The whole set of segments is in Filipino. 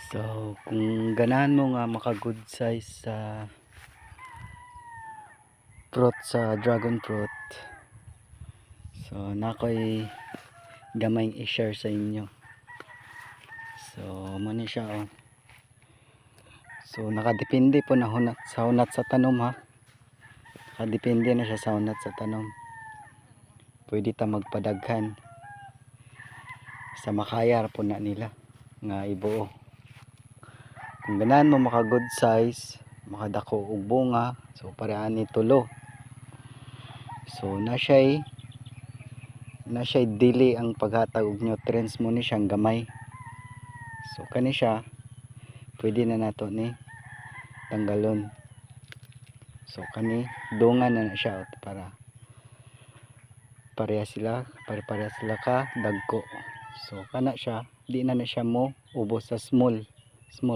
So, kung ganahan mo nga maka good size sa fruit, sa dragon fruit, so nakoy gamayng i-share sa inyo. So muna siya oh. So nakadepende po na sa hunat sa tanom ha. Nakadepende na siya sa hunat sa tanom. Pwede ta magpadaghan sa makayar po na nila nga ibuo. Kung ganahan mo maka good size, makadako og bunga, so parehan ni tulo. So na siya'y dili ang paghatag og nutrients mo ni siyang gamay. So kani siya pwede na nato ni tanggalon. So kani dungan na siya para pareha sila ka dagko. So kana siya di na siya mo ubos sa small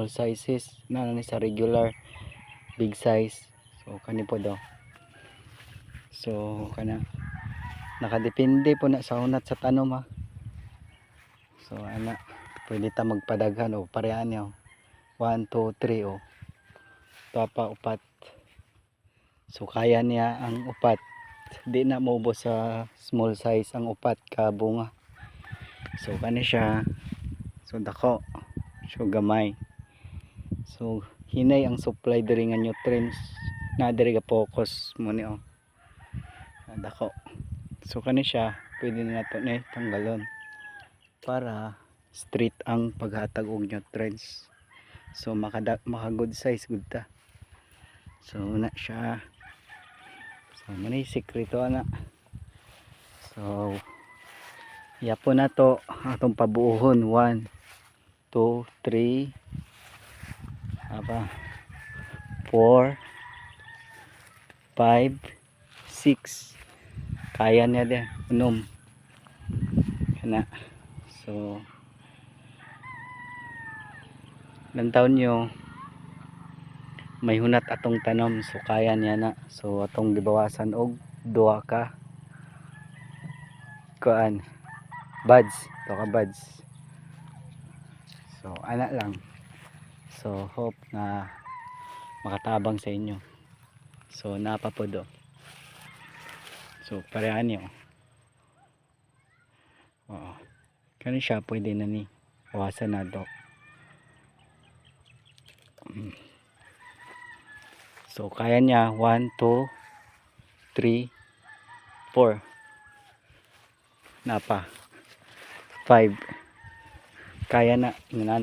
sizes na ni sa regular big size. So kani po daw. So kana nakadepende po na sa hunat sa tanom ha. So ana pwede ta magpadaghan o parehan niyo 1, 2, 3 o papa upat. So kaya niya ang upat, di na maubos sa small size ang upat ka bunga. So kani siya, so dako, so gamay. So hinay ang supply diri nga nutrients na diri ga focus mo ni oh. Dako. So kani siya pwede na nato ni tanggalon para straight ang paghatag og nutrients. So maka good size gud ta. So na siya. So manay sekreto ana. So yapo na to atong pabuohon 1, 2, 3 apa 4, 5, 6. Kaya niya din unom kana. So lantaon nyo may hunat atong tanom, so kaya niya na. So atong gibawasan og 2 ka kuan buds, 2 ka buds. So ana lang. So hope na makatabang sa inyo. So napa po do. So parehan niyo. Oo. Kani siya pwede na ni bawasan na do. So kaya niya 1, 2, 3, 4. Napa 5. Kaya na.